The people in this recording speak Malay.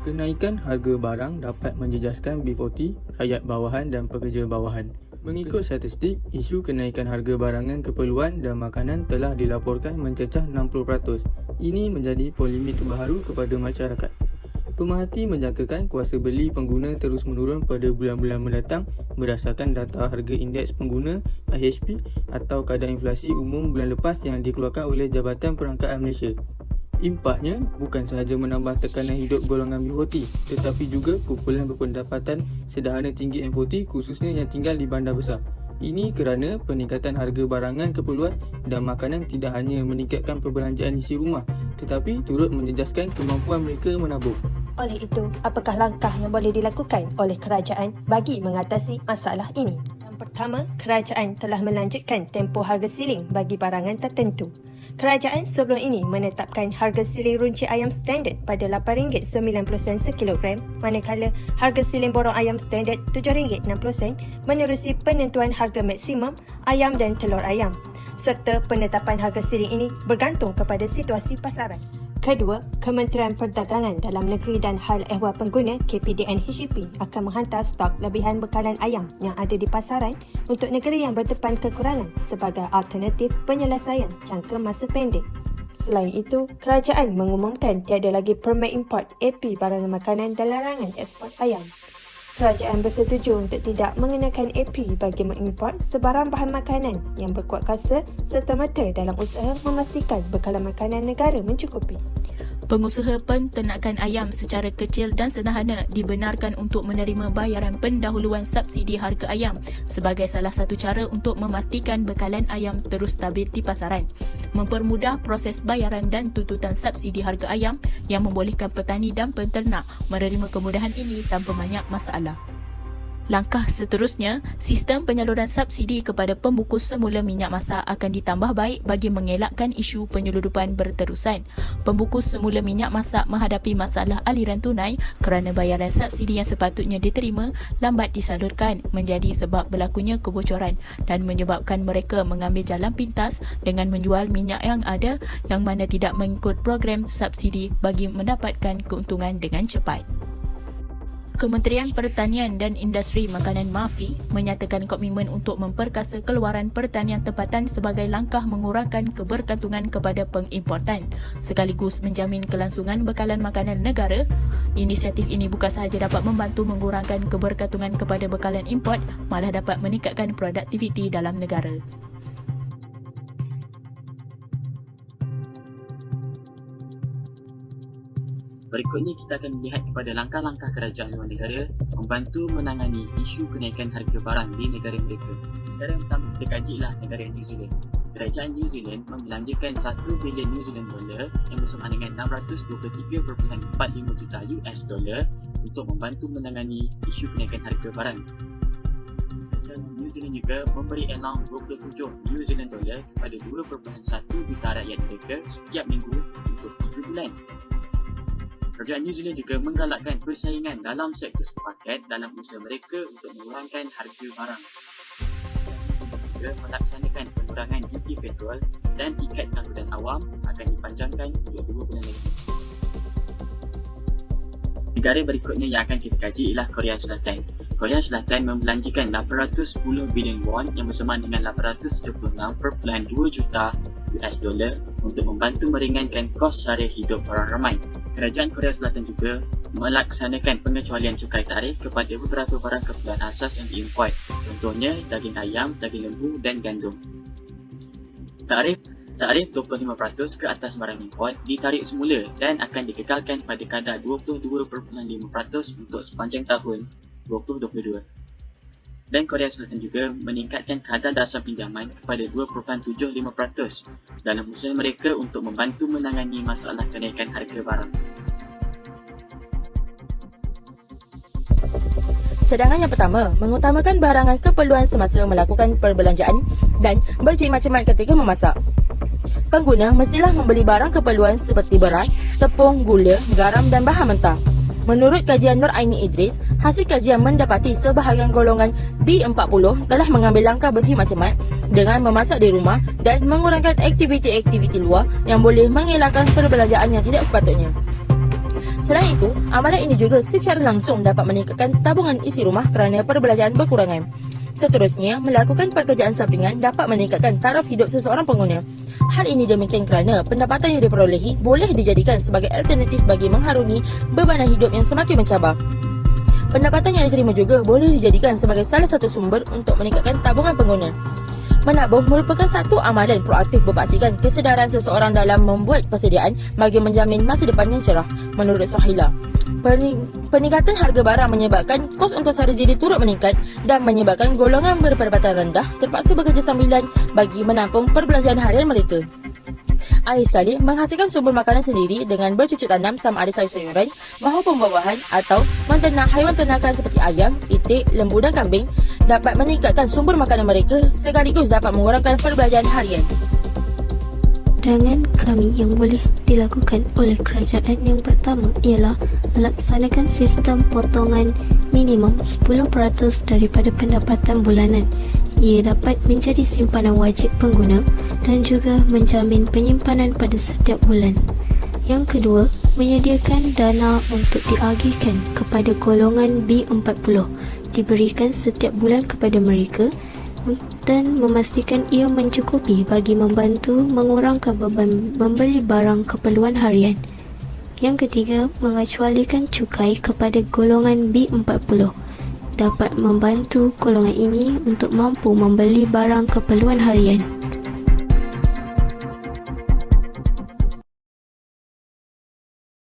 Kenaikan harga barang dapat menjejaskan B40, rakyat bawahan dan pekerja bawahan. Mengikut statistik, isu kenaikan harga barangan keperluan dan makanan telah dilaporkan mencecah 60%. Ini menjadi polemik terbaru kepada masyarakat. Pemerhati menjangkakan kuasa beli pengguna terus menurun pada bulan-bulan mendatang berdasarkan data harga indeks pengguna IHP atau kadar inflasi umum bulan lepas yang dikeluarkan oleh Jabatan Perangkaan Malaysia. Impaknya bukan sahaja menambah tekanan hidup golongan B40 tetapi juga kumpulan berpendapatan sederhana tinggi M40 khususnya yang tinggal di bandar besar. Ini kerana peningkatan harga barangan keperluan dan makanan tidak hanya meningkatkan perbelanjaan isi rumah tetapi turut menjejaskan kemampuan mereka menabung. Oleh itu, apakah langkah yang boleh dilakukan oleh kerajaan bagi mengatasi masalah ini? Yang pertama, kerajaan telah melanjutkan tempoh harga siling bagi barangan tertentu. Kerajaan sebelum ini menetapkan harga siling runcit ayam standard pada RM8.90 sekilogram, manakala harga siling borong ayam standard RM7.60 menerusi penentuan harga maksimum ayam dan telur ayam, serta penetapan harga siling ini bergantung kepada situasi pasaran. Kedua, Kementerian Perdagangan Dalam Negeri dan Hal Ehwal Pengguna KPDN-HEP akan menghantar stok lebihan bekalan ayam yang ada di pasaran untuk negeri yang berdepan kekurangan sebagai alternatif penyelesaian jangka masa pendek. Selain itu, kerajaan mengumumkan tiada lagi permit import AP barangan makanan dan larangan ekspor ayam. Kerajaan bersetuju untuk tidak mengenakan AP bagi mengimport sebarang bahan makanan yang berkuat kasa serta-merta dalam usaha memastikan bekalan makanan negara mencukupi. Pengusaha penternakan ayam secara kecil dan sederhana dibenarkan untuk menerima bayaran pendahuluan subsidi harga ayam sebagai salah satu cara untuk memastikan bekalan ayam terus stabil di pasaran, mempermudah proses bayaran dan tuntutan subsidi harga ayam yang membolehkan petani dan penternak menerima kemudahan ini tanpa banyak masalah. Langkah seterusnya, sistem penyaluran subsidi kepada pembungkus semula minyak masak akan ditambah baik bagi mengelakkan isu penyeludupan berterusan. Pembungkus semula minyak masak menghadapi masalah aliran tunai kerana bayaran subsidi yang sepatutnya diterima lambat disalurkan menjadi sebab berlakunya kebocoran dan menyebabkan mereka mengambil jalan pintas dengan menjual minyak yang ada yang mana tidak mengikut program subsidi bagi mendapatkan keuntungan dengan cepat. Kementerian Pertanian dan Industri Makanan MAFI menyatakan komitmen untuk memperkasa keluaran pertanian tempatan sebagai langkah mengurangkan kebergantungan kepada pengimportan sekaligus menjamin kelangsungan bekalan makanan negara. Inisiatif ini bukan sahaja dapat membantu mengurangkan kebergantungan kepada bekalan import, malah dapat meningkatkan produktiviti dalam negara. Berikutnya kita akan melihat kepada langkah-langkah kerajaan luar negara membantu menangani isu kenaikan harga barang di negara mereka. Negara yang pertama kita kaji ialah negara New Zealand. Kerajaan New Zealand membelanjakan 1 bilion New Zealand dollar yang bersama dengan 623.45 juta US dollar untuk membantu menangani isu kenaikan harga barang. Kerajaan New Zealand juga memberi allowance 27 New Zealand dollar kepada 2.1 juta rakyat mereka setiap minggu untuk 3 bulan. Kerajaan New Zealand juga menggalakkan persaingan dalam sektor supermarket dalam usaha mereka untuk mengurangkan harga barang. Juga melaksanakan pengurangan duty petrol dan tiket angkutan awam akan dipanjangkan untuk 2 bulan lagi. Negara berikutnya yang akan kita kaji ialah Korea Selatan. Korea Selatan membelanjakan 810 bilion won yang bersama dengan 876.2 juta US dollar untuk membantu meringankan kos sara hidup orang ramai. Kerajaan Korea Selatan juga melaksanakan pengecualian cukai tarif kepada beberapa barang keperluan asas yang diimport, contohnya daging ayam, daging lembu dan gandum. Tarif 25% ke atas barang import ditarik semula dan akan dikekalkan pada kadar 22.5% untuk sepanjang tahun 2022. Dan Korea Selatan juga meningkatkan kadar dasar pinjaman kepada 2.75% dalam usaha mereka untuk membantu menangani masalah kenaikan harga barang. Cadangan yang pertama, mengutamakan barangan keperluan semasa melakukan perbelanjaan dan berjimat-jimat ketika memasak. Pengguna mestilah membeli barang keperluan seperti beras, tepung, gula, garam dan bahan mentah. Menurut kajian Nur Aini Idris, hasil kajian mendapati sebahagian golongan B40 telah mengambil langkah berjimat-jimat dengan memasak di rumah dan mengurangkan aktiviti-aktiviti luar yang boleh mengelakkan perbelanjaan yang tidak sepatutnya. Selain itu, amalan ini juga secara langsung dapat meningkatkan tabungan isi rumah kerana perbelanjaan berkurangan. Seterusnya, melakukan pekerjaan sampingan dapat meningkatkan taraf hidup seseorang pengguna. Hal ini demikian kerana pendapatan yang diperolehi boleh dijadikan sebagai alternatif bagi mengharungi bebanan hidup yang semakin mencabar. Pendapatan yang diterima juga boleh dijadikan sebagai salah satu sumber untuk meningkatkan tabungan pengguna. Menabung merupakan satu amalan proaktif berpaksikan kesedaran seseorang dalam membuat persediaan bagi menjamin masa depan yang cerah, menurut Sohaila. Peningkatan harga barang menyebabkan kos untuk sara diri turut meningkat dan menyebabkan golongan berpendapatan rendah terpaksa bekerja sambilan bagi menampung perbelanjaan harian mereka. Akhir sekali, menghasilkan sumber makanan sendiri dengan bercucuk tanam sama ada sayur-sayuran maupun buah-buahan atau menternak haiwan ternakan seperti ayam, itik, lembu dan kambing dapat meningkatkan sumber makanan mereka sekaligus dapat mengurangkan perbelanjaan harian. Cadangan kami yang boleh dilakukan oleh kerajaan yang pertama ialah melaksanakan sistem potongan minimum 10% daripada pendapatan bulanan. Ia dapat menjadi simpanan wajib pengguna dan juga menjamin penyimpanan pada setiap bulan. Yang kedua, menyediakan dana untuk diagihkan kepada golongan B40 diberikan setiap bulan kepada mereka dan memastikan ia mencukupi bagi membantu mengurangkan beban membeli barang keperluan harian. Yang ketiga, mengecualikan cukai kepada golongan B40 dapat membantu golongan ini untuk mampu membeli barang keperluan harian.